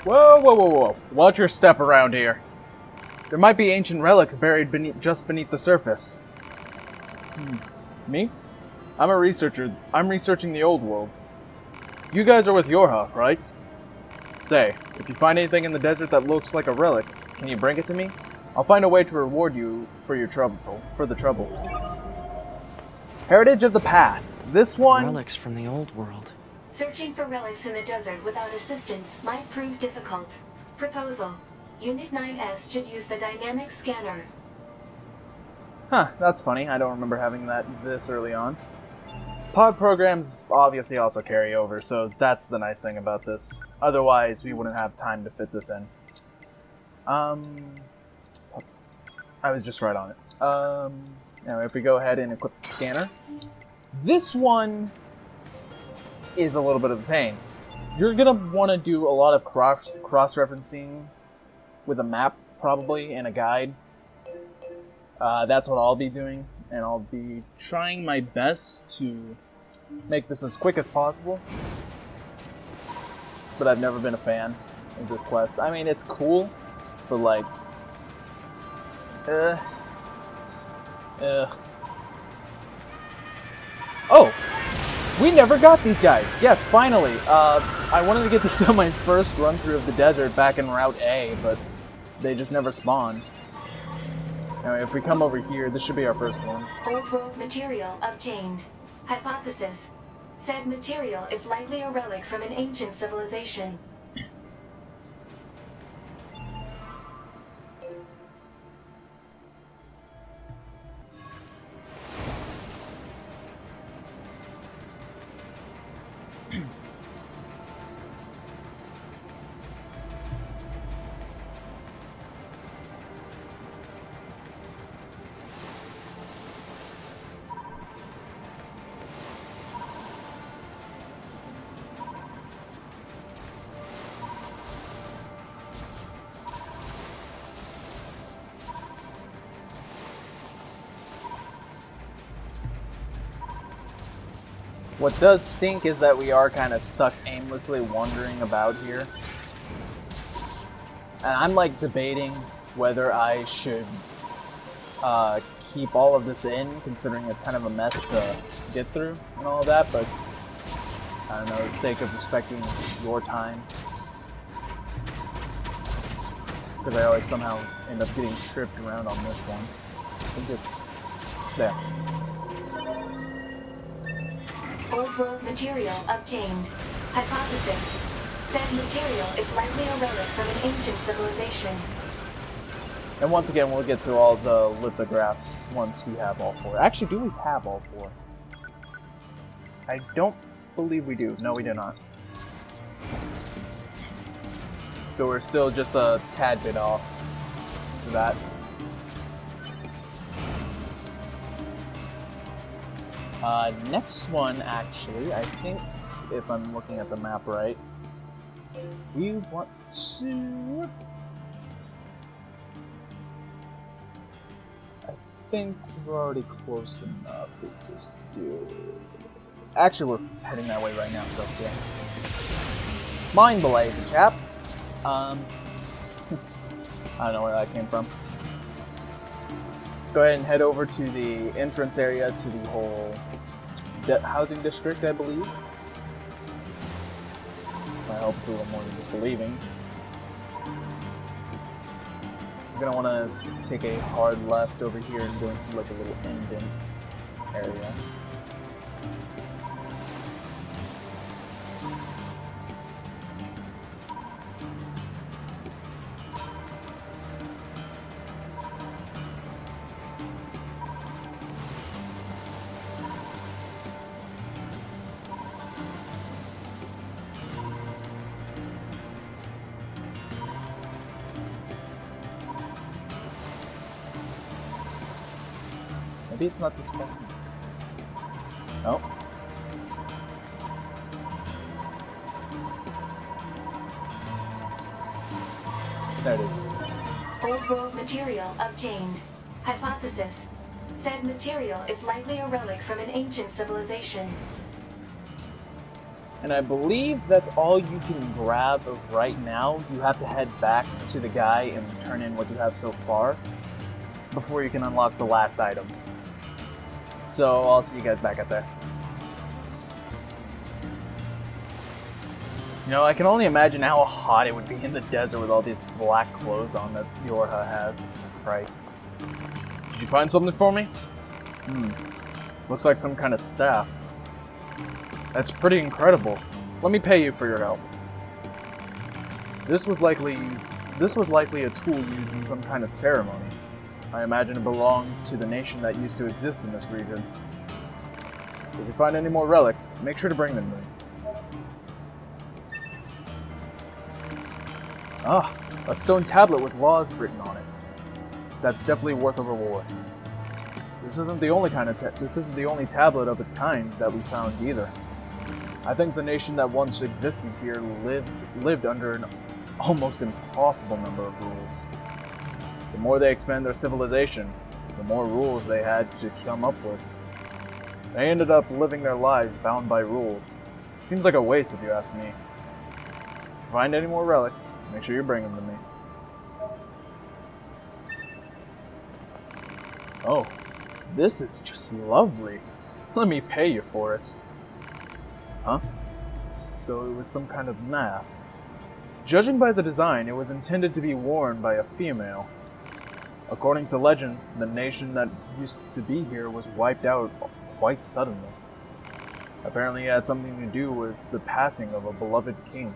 Whoa, whoa, whoa, whoa. Watch your step around here. There might be ancient relics buried just beneath the surface. Me? I'm a researcher. I'm researching the old world. You guys are with Yorha, right? Say, if you find anything in the desert that looks like a relic, can you bring it to me? I'll find a way to reward you for your trouble. Heritage of the past. This one. Relics from the old world. Searching for relics in the desert without assistance might prove difficult. Proposal. Unit 9S should use the dynamic scanner. Huh, that's funny. I don't remember having that this early on. Pod programs obviously also carry over, so that's the nice thing about this. Otherwise, we wouldn't have time to fit this in. I was just right on it. Now if we go ahead and equip the scanner. This one is a little bit of a pain. You're gonna want to do a lot of cross-referencing with a map, probably, and a guide. That's what I'll be doing, and I'll be trying my best to make this as quick as possible. But I've never been a fan of this quest. I mean, it's cool, but like, Oh! We never got these guys! Yes, finally! I wanted to get these on my first run-through of the desert back in Route A, but they just never spawned. Now, if we come over here, this should be our first one. Old world material obtained. Hypothesis. Said material is likely a relic from an ancient civilization. What does stink is that we are kind of stuck aimlessly wandering about here. And I'm like debating whether I should keep all of this in, considering it's kind of a mess to get through and all that, but I don't know, for the sake of respecting your time. Because I always somehow end up getting tripped around on this one. I think it's there. Old world material obtained. Hypothesis. Said material is likely a relic from an ancient civilization. And once again, we'll get to all the lithographs once we have all four. Actually, do we have all four? I don't believe we do. No, we do not. So we're still just a tad bit off for that. Next one, actually, I think, if I'm looking at the map right, we want to... I think we're already close enough to just do... Actually, we're heading that way right now, so yeah. Mind blade, chap. I don't know where that came from. Go ahead and head over to the entrance area to the whole housing district, I believe. I hope it's a little more than just believing. You're gonna want to take a hard left over here and go into like a little indent area. Maybe it's not this far. No. There it is. Old world material obtained. Hypothesis. Said material is likely a relic from an ancient civilization. And I believe that's all you can grab right now. You have to head back to the guy and turn in what you have so far before you can unlock the last item. So I'll see you guys back up there. You know, I can only imagine how hot it would be in the desert with all these black clothes on that Yorha has. Christ. Did you find something for me? Looks like some kind of staff. That's pretty incredible. Let me pay you for your help. This was likely a tool used in some kind of ceremony. I imagine it belonged to the nation that used to exist in this region. If you find any more relics, make sure to bring them to me. Ah, a stone tablet with laws written on it. That's definitely worth a reward. This isn't the only tablet of its kind that we found either. I think the nation that once existed here lived under an almost impossible number of rules. The more they expand their civilization, the more rules they had to come up with. They ended up living their lives bound by rules. Seems like a waste if you ask me. Find any more relics, make sure you bring them to me. Oh, this is just lovely. Let me pay you for it. Huh? So it was some kind of mask. Judging by the design, it was intended to be worn by a female. According to legend, the nation that used to be here was wiped out quite suddenly. Apparently it had something to do with the passing of a beloved king.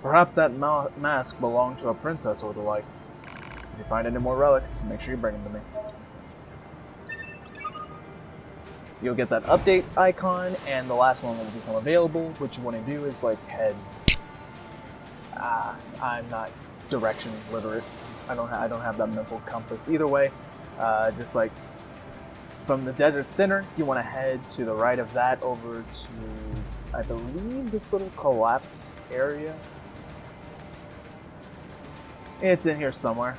Perhaps that mask belonged to a princess or the like. If you find any more relics, make sure you bring them to me. You'll get that update icon, and the last one will become available. What you want to do is like head. I'm not direction literate. I don't have that mental compass. Either way, just like from the desert center, you want to head to the right of that over to, I believe, this little collapse area. It's in here somewhere.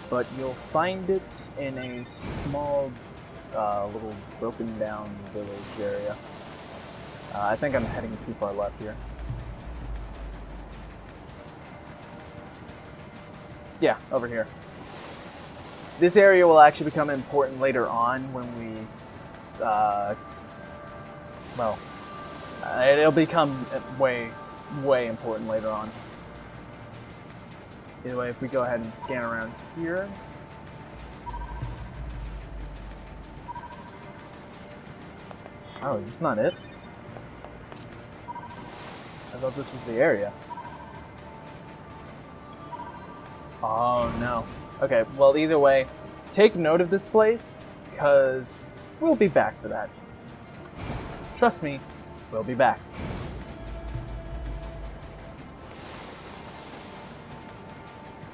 But you'll find it in a small, little broken down village area. I think I'm heading too far left here. Yeah, over here. This area will actually become important later on when we, well, it'll become way important later on. Either way, if we go ahead and scan around here. Oh, is this not it? I thought this was the area. Oh no. Okay, well either way, take note of this place, because we'll be back for that. Trust me, we'll be back.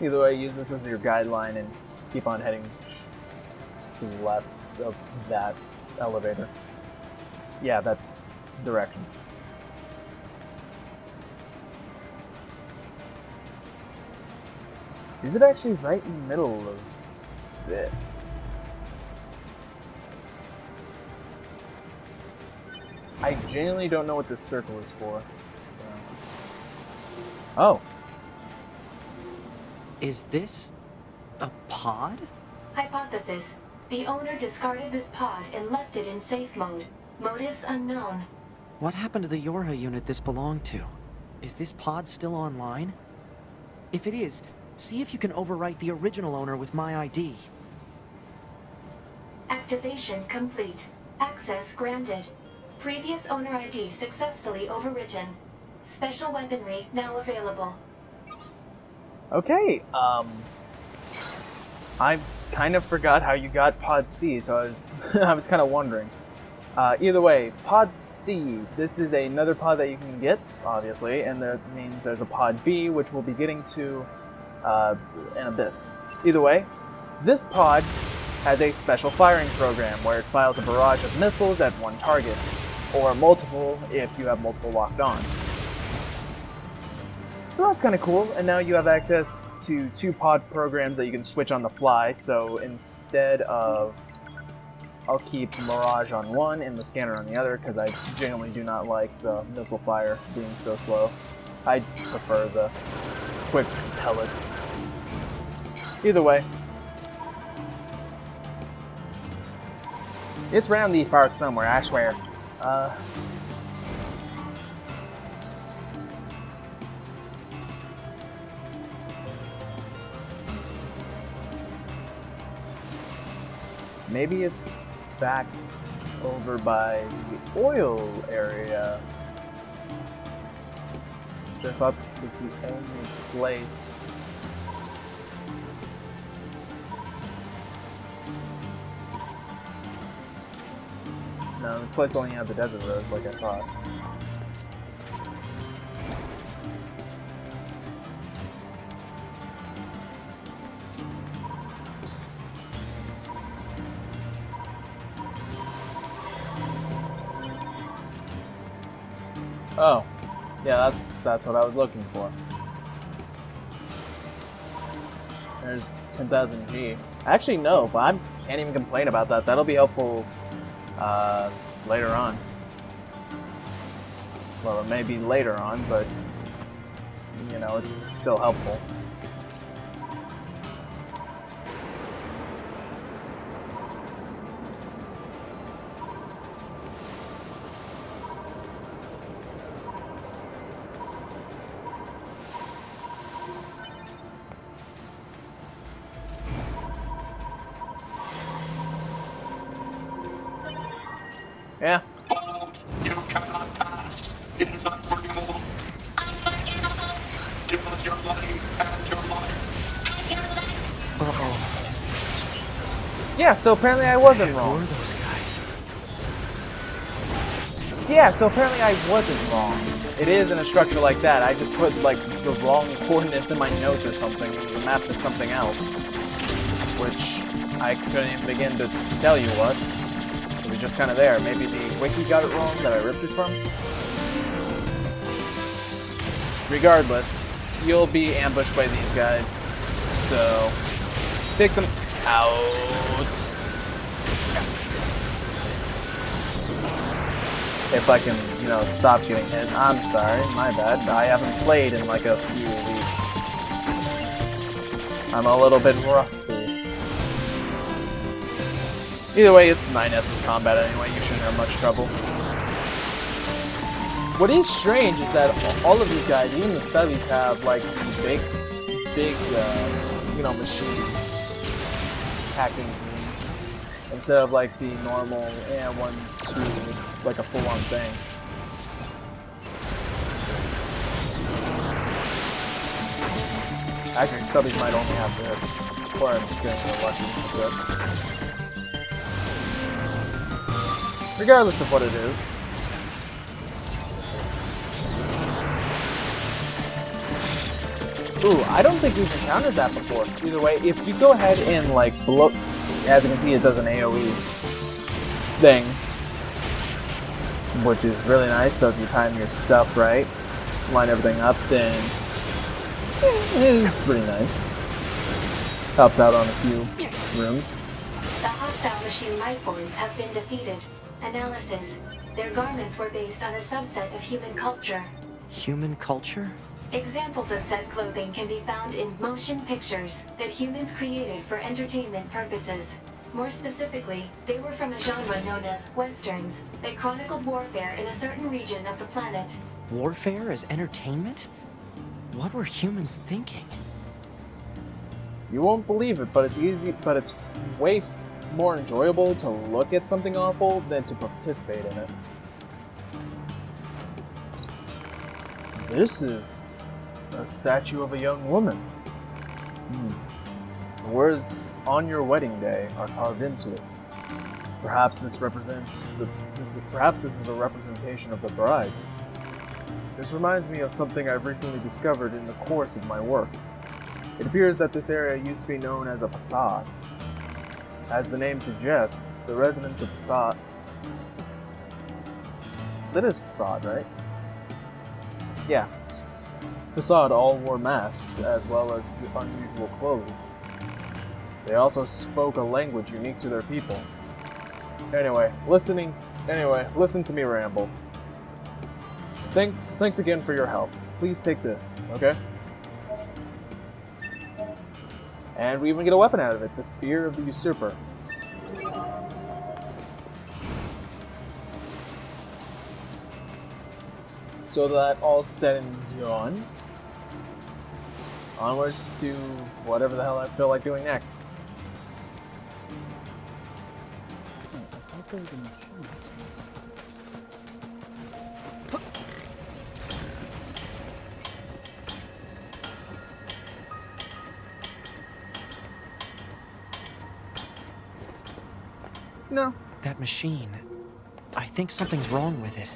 Either way, use this as your guideline and keep on heading to the left of that elevator. Yeah, that's directions. Is it actually right in the middle of this? I genuinely don't know what this circle is for. So. Oh. Is this a pod? Hypothesis. The owner discarded this pod and left it in safe mode. Motives unknown. What happened to the Yorha unit this belonged to? Is this pod still online? If it is, see if you can overwrite the original owner with my ID. Activation complete. Access granted. Previous owner ID successfully overwritten. Special weaponry now available. Okay, I kind of forgot how you got Pod C, so I was, I was kind of wondering. Either way, Pod C, this is another pod that you can get, obviously, and that means there's a Pod B, which we'll be getting to in a bit. Either way, this pod has a special firing program where it fires a barrage of missiles at one target, or multiple if you have multiple locked on. So that's kind of cool, and now you have access to 2 pod programs that you can switch on the fly, so instead of I'll keep Mirage on one and the scanner on the other, because I genuinely do not like the missile fire being so slow. I prefer the quick pellets. Either way. It's around these parts somewhere, I swear. Maybe it's back over by the oil area. I thought this was the only place. No, this place only had the desert roads like I thought. Oh, yeah, that's what I was looking for. There's 10,000 G. Actually, no, but I can't even complain about that. That'll be helpful later on. Well, it may be later on, but you know, it's still helpful. Yeah. You cannot pass in the portal. Give us your money and your life. Uh-oh. Yeah, so apparently I wasn't Who wrong. are those guys? Yeah, so apparently I wasn't wrong. It is in a structure like that. I just put like the wrong coordinates in my notes or something. It was a map to something else, which I couldn't even begin to tell you what. It was just kind of there. Maybe the wiki got it wrong that I ripped it from. Regardless, you'll be ambushed by these guys. So, take them out. If I can, you know, stop getting hit. I'm sorry, my bad. I haven't played in like a few weeks. I'm a little bit rusty. Either way, it's 9S combat anyway, you shouldn't have much trouble. What is strange is that all of these guys, even the stubbies, have like big, you know, machine hacking teams. Instead of like the normal, 1, 2, it's like a full-on thing. Actually, stubbies might only have this. Or I'm just getting real lucky with it. Regardless of what it is. Ooh, I don't think we've encountered that before. Either way, if you go ahead and like blow, as you can see, it does an AoE thing, which is really nice. So if you time your stuff right, line everything up, then it's pretty nice. Helps out on a few rooms. The hostile machine life forms have been defeated. Analysis. Their garments were based on a subset of human culture. Human culture? Examples of said clothing can be found in motion pictures that humans created for entertainment purposes. More specifically, they were from a genre known as Westerns that chronicled warfare in a certain region of the planet. Warfare as entertainment? What were humans thinking? You won't believe it, but it's easy, but it's way more enjoyable to look at something awful than to participate in it. This is a statue of a young woman. The words "on your wedding day" are carved into it. Perhaps this represents perhaps this is a representation of the bride. This reminds me of something I've recently discovered in the course of my work. It appears that this area used to be known as a facade. As the name suggests, the residents of facade. That is facade, right? Yeah. Facade all wore masks as well as unusual clothes. They also spoke a language unique to their people. Anyway, listen to me ramble. Thanks again for your help. Please take this, okay? And we even get a weapon out of it, the Spear of the Usurper. So that all said and done, onwards to whatever the hell I feel like doing next. I thought there was a machine. No. That machine. I think something's wrong with it.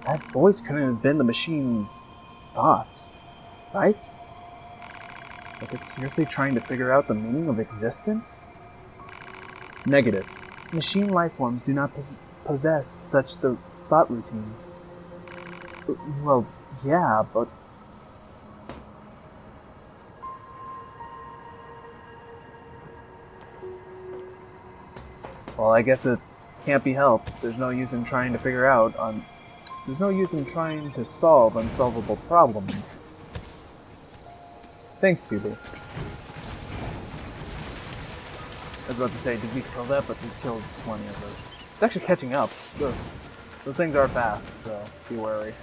That voice couldn't have been the machine's thoughts, right? Like it's seriously trying to figure out the meaning of existence? Negative. Machine lifeforms do not possess such thought routines. Well, yeah, but... Well, I guess it can't be helped. There's no use in trying to figure out There's no use in trying to solve unsolvable problems. Thanks, Tubi. I was about to say, did we kill that? But we killed plenty of those. It's actually catching up. Those things are fast, so be wary.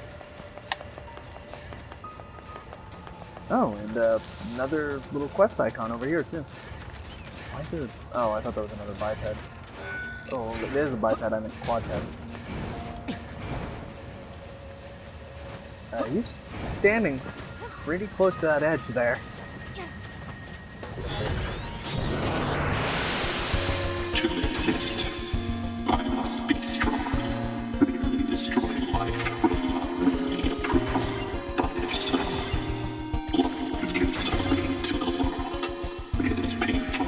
Oh, and another little quest icon over here, too. Why is it... Oh, I thought that was another biped. Oh, there's a biped, I meant quadped. He's standing pretty close to that edge there. To exist, I must be strong. Merely destroying life will not bring me approval. But if so, life gives a way to the world. It is painful.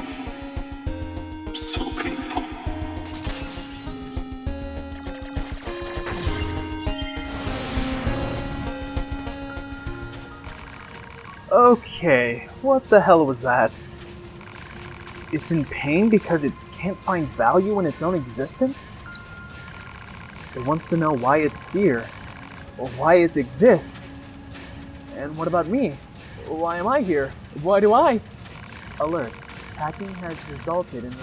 So painful. Okay, what the hell was that? It's in pain because it can't find value in its own existence? It wants to know why it's here, or why it exists. And what about me? Why am I here? Why do I? Alert. Hacking has resulted in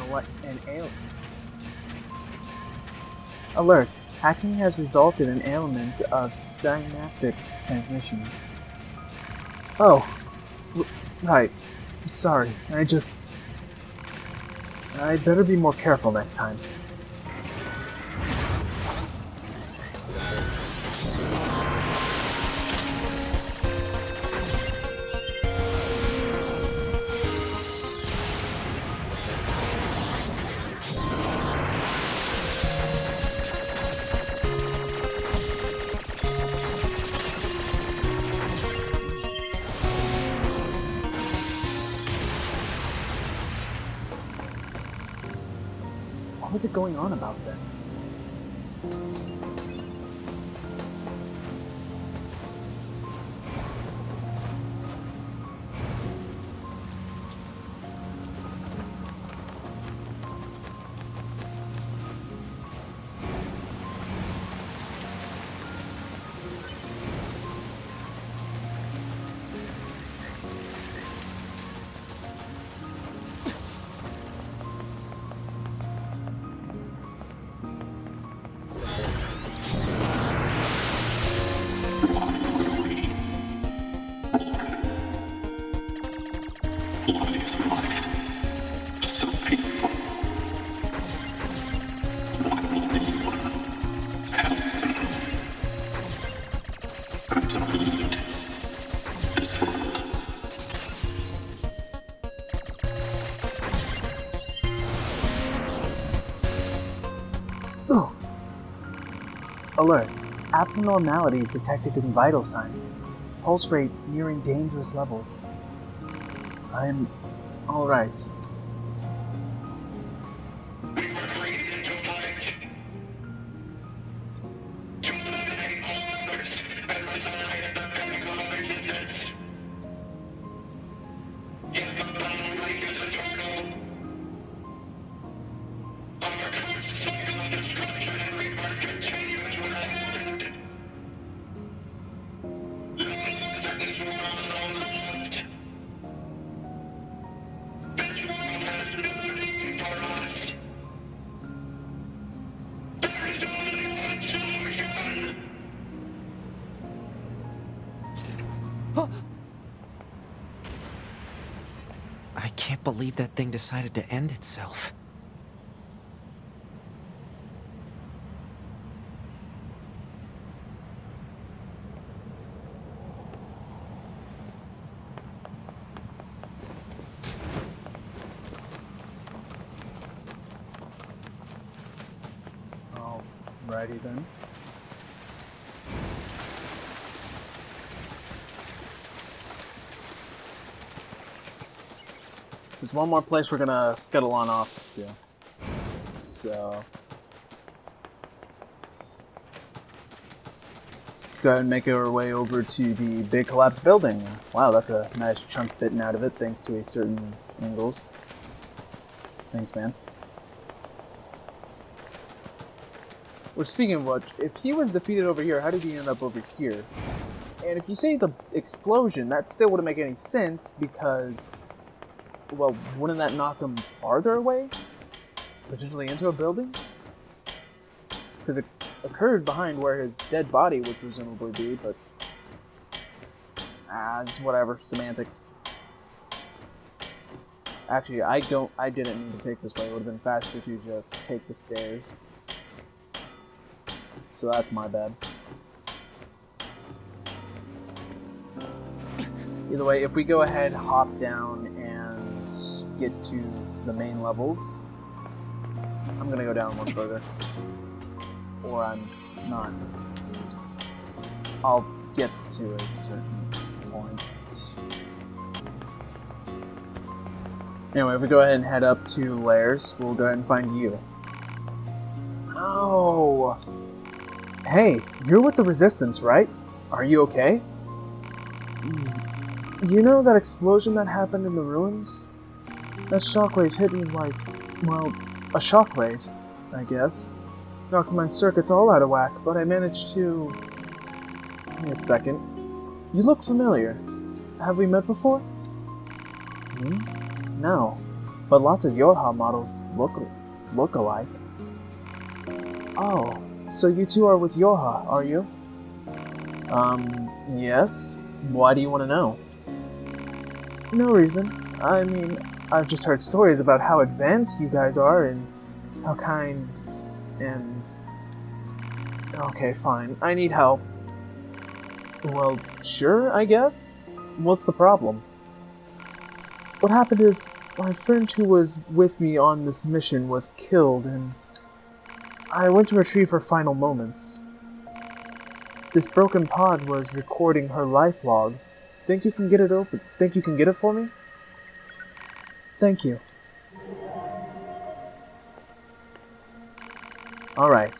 Alert. Hacking has resulted in ailment of synaptic transmissions. Oh, right. Sorry, I'd better be more careful next time. What was it going on about then? Ugh. Alert. Abnormality detected in vital signs. Pulse rate nearing dangerous levels. I'm alright. We were created to fight. To eliminate all others and reside the pinnacle of existence. Yet the battle rages eternal. Our cursed cycle of destruction and rebirth continues without end. None of us in this world are loved. This world has no need for us. There is only one solution. I can't believe that thing decided to end itself. Alrighty then. There's one more place we're gonna scuttle on off to. So let's go ahead and make our way over to the big collapsed building. Wow, that's a nice chunk bitten out of it thanks to a certain angles. Thanks, man. Well, speaking of which, if he was defeated over here, how did he end up over here? And if you say the explosion, that still wouldn't make any sense because, well, wouldn't that knock him farther away? Potentially into a building? Because it occurred behind where his dead body would presumably be, but... it's whatever. Semantics. Actually, I didn't need to take this way. It would have been faster to just take the stairs. So that's my bad. Either way, if we go ahead, hop down, and get to the main levels, I'm gonna go down one further. Or I'm not. I'll get to a certain point. Anyway, if we go ahead and head up to layers, we'll go ahead and find you. Oh! Hey, you're with the Resistance, right? Are you okay? You know that explosion that happened in the ruins? That shockwave hit me like, well, a shockwave, I guess. Knocked my circuits all out of whack, but I managed to... Give me a second. You look familiar. Have we met before? No, but lots of Yorha models look alike. Oh, so you two are with Yorha, are you? Yes. Why do you want to know? No reason. I mean, I've just heard stories about how advanced you guys are and how kind and... Okay, fine. I need help. Well, sure, I guess. What's the problem? What happened is, my friend who was with me on this mission was killed, and I went to retrieve her final moments. This broken pod was recording her life log. Think you can get it open? Think you can get it for me? Thank you. Alright.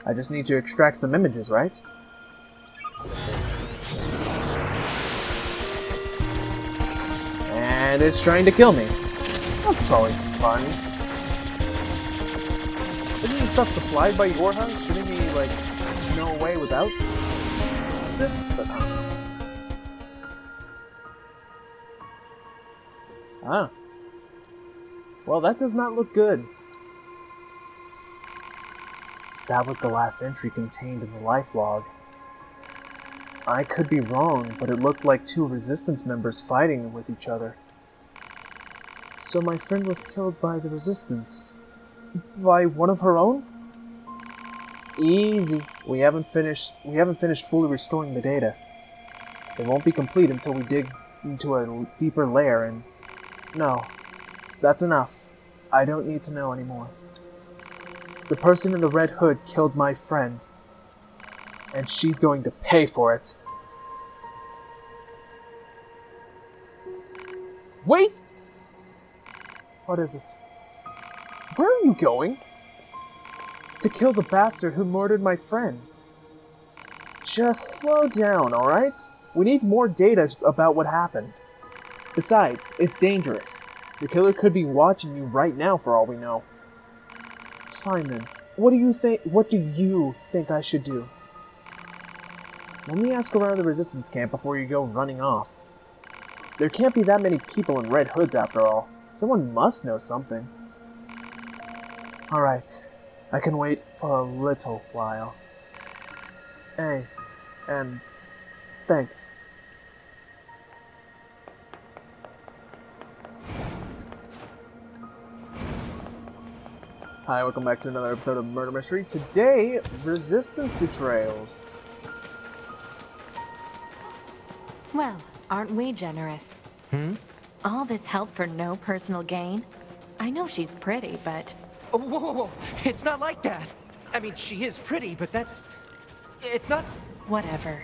I just need to extract some images, right? And it's trying to kill me. That's always fun. Isn't this stuff supplied by Yorha? Shouldn't he, like, know a way without this? But, Ah. Well, that does not look good. That was the last entry contained in the life log. I could be wrong, but it looked like two Resistance members fighting with each other. So my friend was killed by the Resistance. By one of her own? Easy. We haven't finished fully restoring the data. It won't be complete until we dig into a deeper layer and... No. That's enough. I don't need to know anymore. The person in the red hood killed my friend. And she's going to pay for it. Wait! What is it? Where are you going? To kill the bastard who murdered my friend. Just slow down, alright? We need more data about what happened. Besides, it's dangerous. The killer could be watching you right now for all we know. Fine then. What do you think I should do? Let me ask around the resistance camp before you go running off. There can't be that many people in red hoods after all. Someone must know something. Alright. I can wait for a little while. Hey, and thanks. Hi, welcome back to another episode of Murder Mystery. Today, Resistance Betrayals. Well, aren't we generous? All this help for no personal gain? I know she's pretty, but... Oh, whoa, whoa, whoa. It's not like that. I mean, she is pretty, but it's not... Whatever.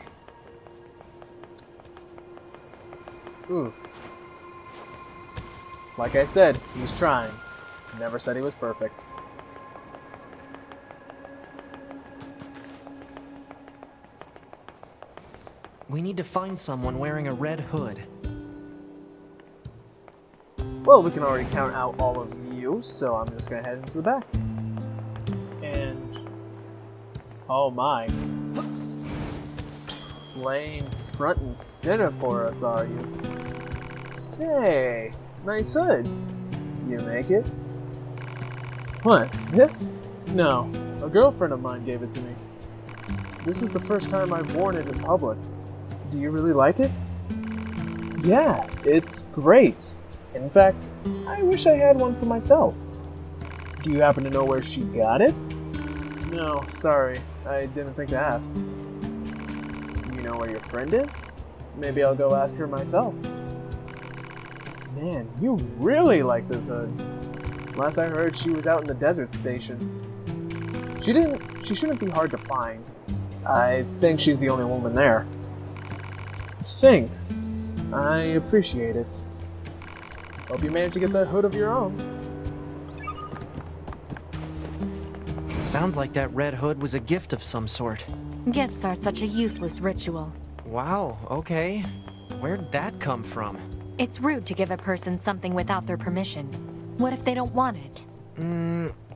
Ooh. Like I said, he's trying. Never said he was perfect. We need to find someone wearing a red hood. Well, we can already count out all of you, so I'm just gonna head into the back. And... oh my. Playing front and center for us, are you? Say, nice hood. You make it? What, this? No, a girlfriend of mine gave it to me. This is the first time I've worn it in public. Do you really like it? Yeah, it's great. In fact, I wish I had one for myself. Do you happen to know where she got it? No, sorry. I didn't think to ask. You know where your friend is? Maybe I'll go ask her myself. Man, you really like this hood. Last I heard, she was out in the desert station. She shouldn't be hard to find. I think she's the only woman there. Thanks. I appreciate it. Hope you managed to get that hood of your own. Sounds like that red hood was a gift of some sort. Gifts are such a useless ritual. Wow, okay. Where'd that come from? It's rude to give a person something without their permission. What if they don't want it?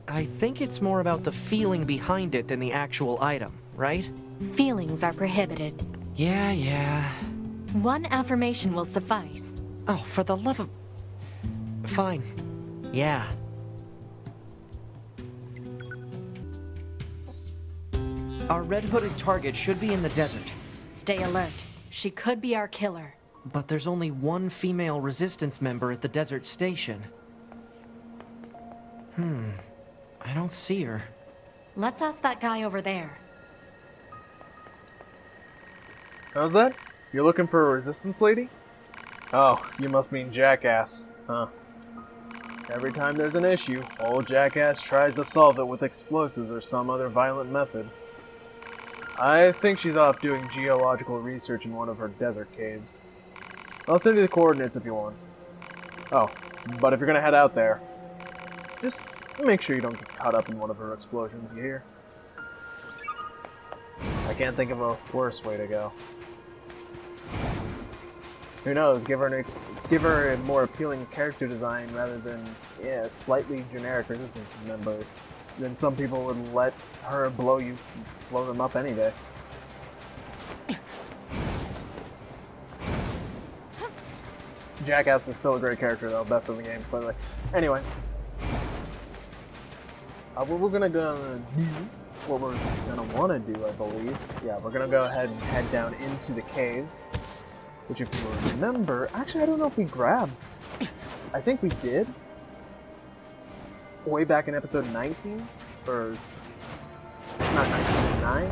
I think it's more about the feeling behind it than the actual item, right? Feelings are prohibited. Yeah. One affirmation will suffice. Oh, for the love of... Fine. Yeah. Our red-hooded target should be in the desert. Stay alert. She could be our killer. But there's only one female resistance member at the desert station. I don't see her. Let's ask that guy over there. How's that? You're looking for a resistance lady? Oh, you must mean Jackass, huh? Every time there's an issue, old Jackass tries to solve it with explosives or some other violent method. I think she's off doing geological research in one of her desert caves. I'll send you the coordinates if you want. Oh, but if you're gonna head out there, just make sure you don't get caught up in one of her explosions, you hear? I can't think of a worse way to go. Who knows, give her a more appealing character design rather than, yeah, a slightly generic resistance member. Then some people would let her blow them up any day. Jackass is still a great character though, best in the game, clearly. Anyway. What we're gonna wanna do, I believe. Yeah, we're gonna go ahead and head down into the caves. Which if you remember, actually I don't know if we grabbed. I think we did. Way back in episode 19? Or not 19, 9?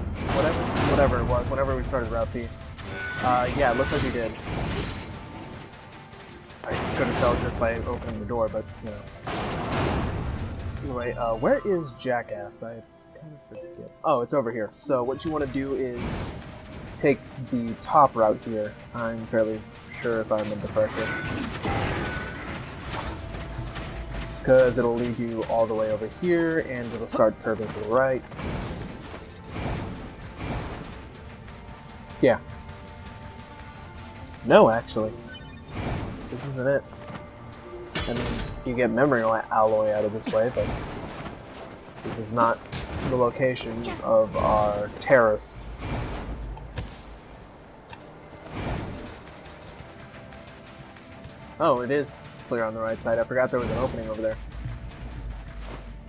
Whatever it was, whenever we started Route B. Yeah, it looks like we did. I couldn't tell just by opening the door, but, you know. Anyway, where is Jackass? I kind of forget. Oh, it's over here. So what you want to do is take the top route here. I'm fairly sure if I remember correctly. Because it'll lead you all the way over here, and it'll start curving to the right. Yeah. No, actually. This isn't it. I mean, you get memory alloy out of this way, but this is not the location of our terrorist. Oh, it is clear on the right side. I forgot there was an opening over there.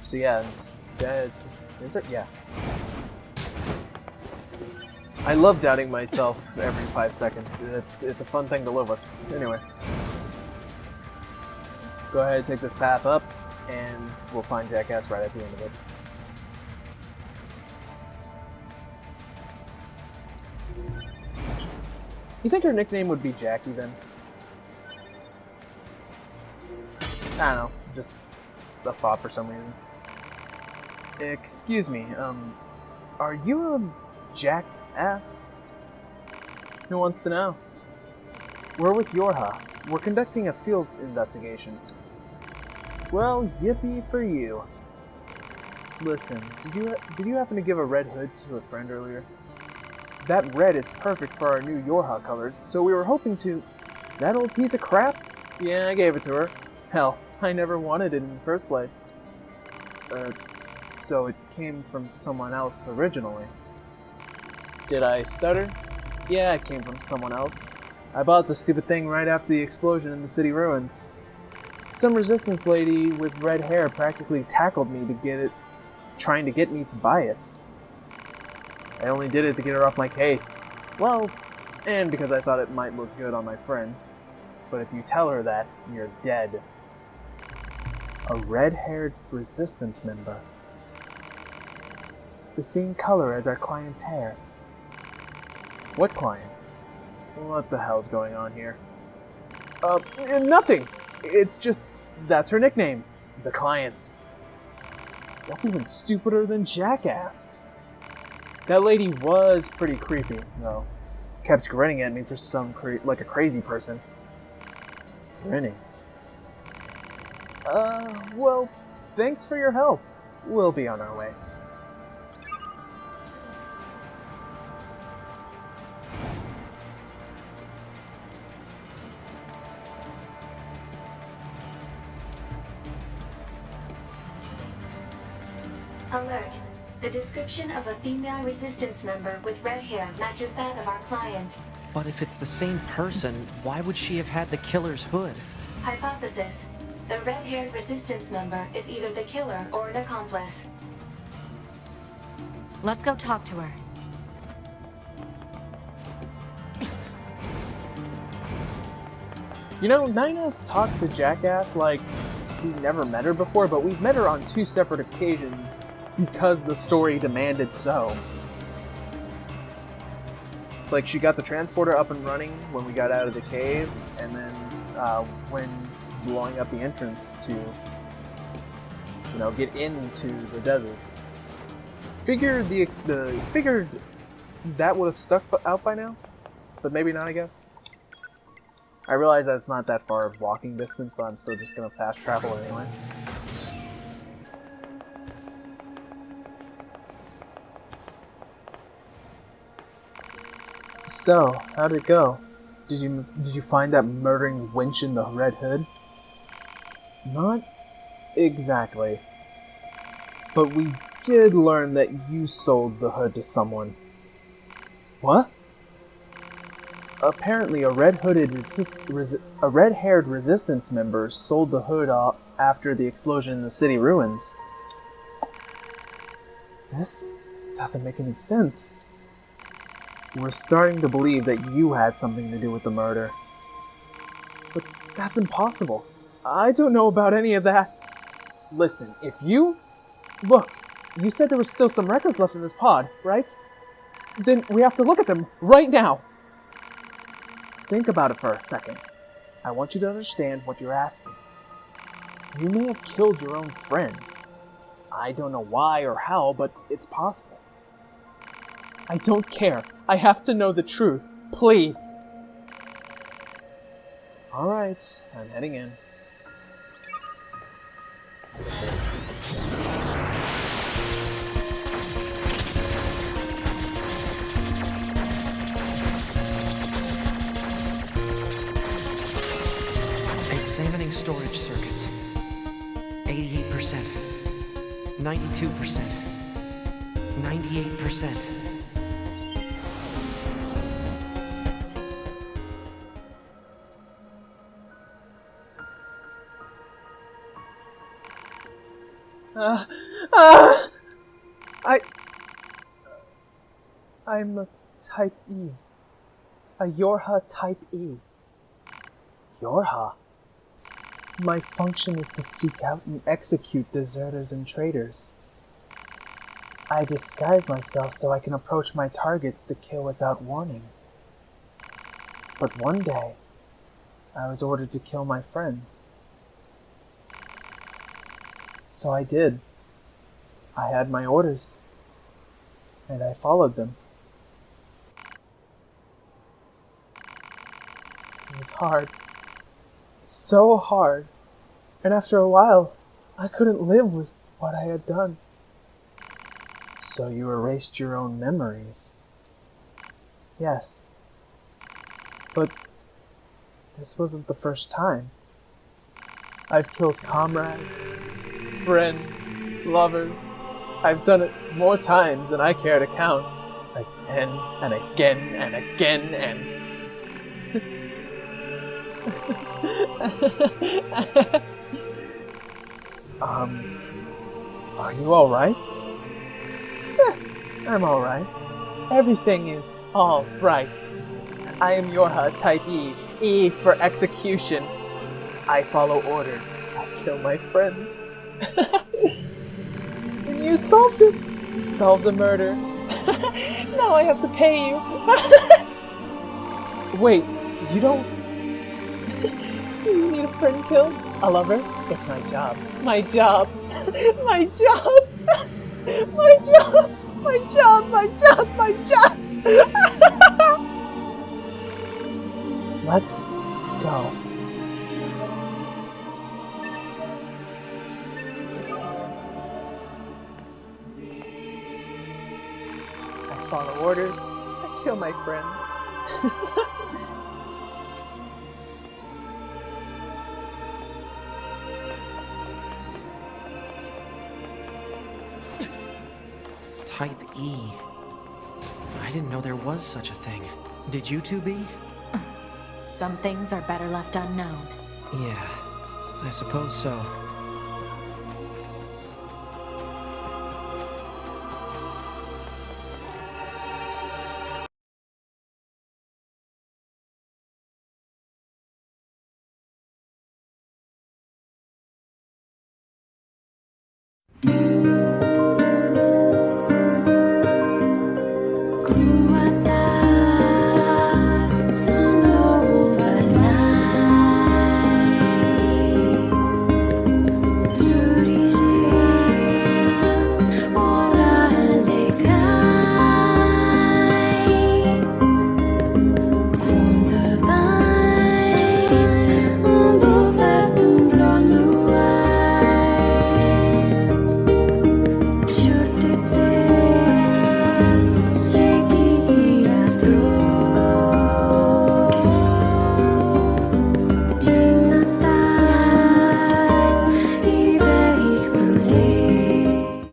So yeah, instead... Is there? Yeah. I love doubting myself every 5 seconds. It's a fun thing to live with. Anyway. Go ahead and take this path up, and we'll find Jackass right at the end of it. You think her nickname would be Jackie then? I don't know, just a thought for some reason. Excuse me, are you a jackass? Who wants to know? We're with Yorha. We're conducting a field investigation. Well, yippee for you. Listen, did you happen to give a red hood to a friend earlier? That red is perfect for our new Yorha colors, so we were hoping to... That old piece of crap? Yeah, I gave it to her. Hell, I never wanted it in the first place. So it came from someone else originally. Did I stutter? Yeah, it came from someone else. I bought the stupid thing right after the explosion in the city ruins. Some resistance lady with red hair practically tackled me to get it, trying to get me to buy it. I only did it to get her off my case. Well, and because I thought it might look good on my friend. But if you tell her that, you're dead. A red-haired resistance member. The same color as our client's hair. What client? What the hell's going on here? Nothing! It's just, that's her nickname. The Client. That's even stupider than Jackass. That lady was pretty creepy, though. Kept grinning at me for some like a crazy person. Grinning. Well, thanks for your help. We'll be on our way. Alert. The description of a female resistance member with red hair matches that of our client. But if it's the same person, why would she have had the killer's hood? Hypothesis. The red-haired resistance member is either the killer or an accomplice. Let's go talk to her. You know, Nina's talked to Jackass like we never met her before, but we've met her on 2 separate occasions because the story demanded so. Like, she got the transporter up and running when we got out of the cave, and then when blowing up the entrance to, you know, get into the desert. Figured figured that would have stuck out by now, but maybe not, I guess. I realize that it's not that far of walking distance, but I'm still just gonna fast travel anyway. So, how'd it go? Did you find that murdering wench in the red hood? Not exactly. But we did learn that you sold the hood to someone. What? Apparently, a red-haired resistance member sold the hood off after the explosion in the city ruins. This doesn't make any sense. We're starting to believe that you had something to do with the murder. But that's impossible. I don't know about any of that. Listen, if you... Look, you said there were still some records left in this pod, right? Then we have to look at them right now. Think about it for a second. I want you to understand what you're asking. You may have killed your own friend. I don't know why or how, but it's possible. I don't care. I have to know the truth. Please. Alright, I'm heading in. Examining storage circuits. 88%. 92%. 98%. Uh, uh, I... I'm a Type E. A Yorha Type E. Yorha? My function is to seek out and execute deserters and traitors. I disguise myself so I can approach my targets to kill without warning. But one day, I was ordered to kill my friend. So I did. I had my orders, and I followed them. It was hard. So hard. And after a while, I couldn't live with what I had done. So you erased your own memories? Yes. But this wasn't the first time. I've killed comrades, friends, lovers. I've done it more times than I care to count. Again and again and again and... Are you alright? Yes, I'm alright. Everything is alright. I am Yorha Type E. E for execution. I follow orders. I kill my friends. And you solved it. Solved the murder. Now I have to pay you. Wait, you don't... You need a friend killed? A lover? It's my job. My job. My job. My job. My job. My job. My job. Let's go. I follow orders. I kill my friends. Type E. I didn't know there was such a thing. Did you two be? Some things are better left unknown. Yeah, I suppose so.